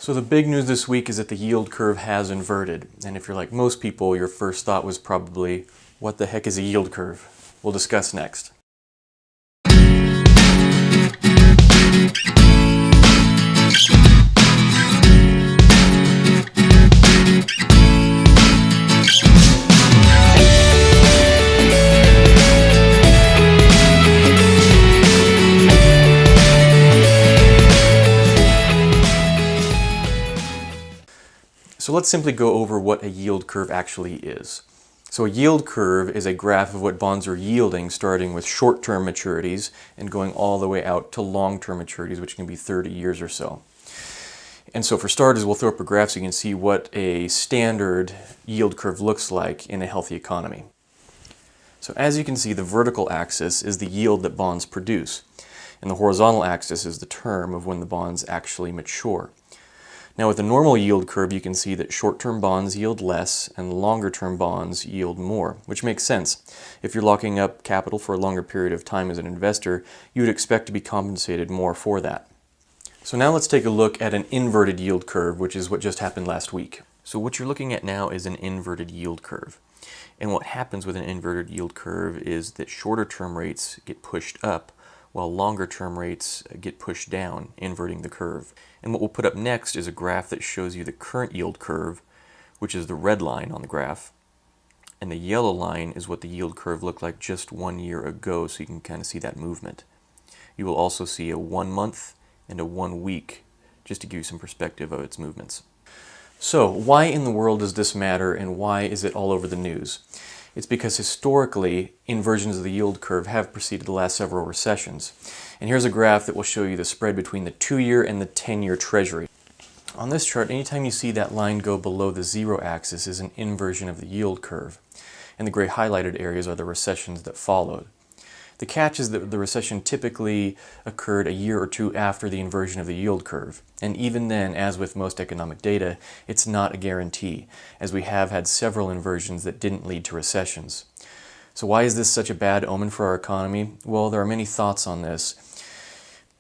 So the big news this week is that the yield curve has inverted. And if you're like most people, your first thought was probably, what the heck is a yield curve? We'll discuss next. So let's simply go over what a yield curve actually is. So a yield curve is a graph of what bonds are yielding, starting with short-term maturities and going all the way out to long-term maturities, which can be 30 years or so. And so for starters, we'll throw up a graph so you can see what a standard yield curve looks like in a healthy economy. So as you can see, the vertical axis is the yield that bonds produce, and the horizontal axis is the term of when the bonds actually mature. Now with a normal yield curve, you can see that short-term bonds yield less and longer-term bonds yield more, which makes sense. If you're locking up capital for a longer period of time as an investor, you would expect to be compensated more for that. So now let's take a look at an inverted yield curve, which is what just happened last week. So what you're looking at now is an inverted yield curve. And what happens with an inverted yield curve is that shorter-term rates get pushed up while longer-term rates get pushed down, inverting the curve. And what we'll put up next is a graph that shows you the current yield curve, which is the red line on the graph. And the yellow line is what the yield curve looked like just 1 year ago, so you can kind of see that movement. You will also see a 1 month and a 1 week, just to give you some perspective of its movements. So why in the world does this matter, and why is it all over the news? It's because historically, inversions of the yield curve have preceded the last several recessions. And here's a graph that will show you the spread between the 2-year and the 10-year Treasury. On this chart, anytime you see that line go below the zero axis is an inversion of the yield curve. And the gray highlighted areas are the recessions that followed. The catch is that the recession typically occurred a year or two after the inversion of the yield curve. And even then, as with most economic data, it's not a guarantee, as we have had several inversions that didn't lead to recessions. So why is this such a bad omen for our economy? Well, there are many thoughts on this,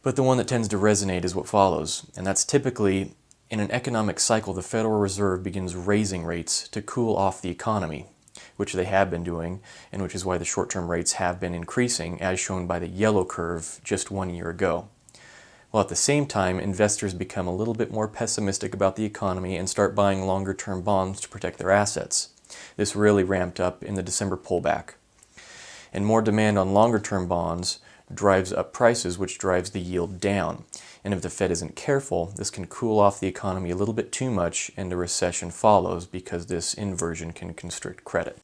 but the one that tends to resonate is what follows. And that's typically, in an economic cycle, the Federal Reserve begins raising rates to cool off the economy, which they have been doing, and which is why the short-term rates have been increasing, as shown by the yellow curve just 1 year ago. While at the same time, investors become a little bit more pessimistic about the economy and start buying longer-term bonds to protect their assets. This really ramped up in the December pullback. And more demand on longer-term bonds drives up prices, which drives the yield down. And if the Fed isn't careful, this can cool off the economy a little bit too much, and a recession follows because this inversion can constrict credit.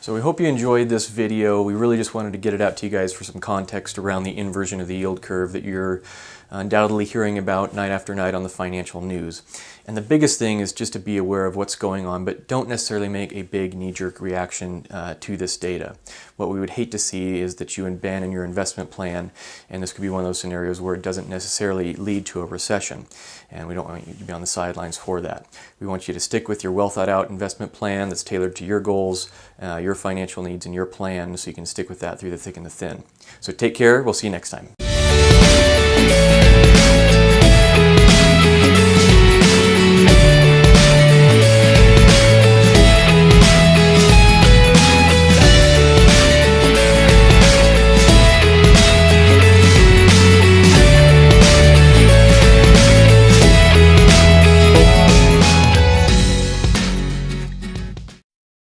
So we hope you enjoyed this video. We really just wanted to get it out to you guys for some context around the inversion of the yield curve that you're undoubtedly hearing about night after night on the financial news. And the biggest thing is just to be aware of what's going on, but don't necessarily make a big knee-jerk reaction to this data. What we would hate to see is that you abandon your investment plan, and this could be one of those scenarios where it doesn't necessarily lead to a recession. And we don't want you to be on the sidelines for that. We want you to stick with your well-thought-out investment plan that's tailored to your goals, your financial needs, and your plan, so you can stick with that through the thick and the thin. So take care. We'll see you next time.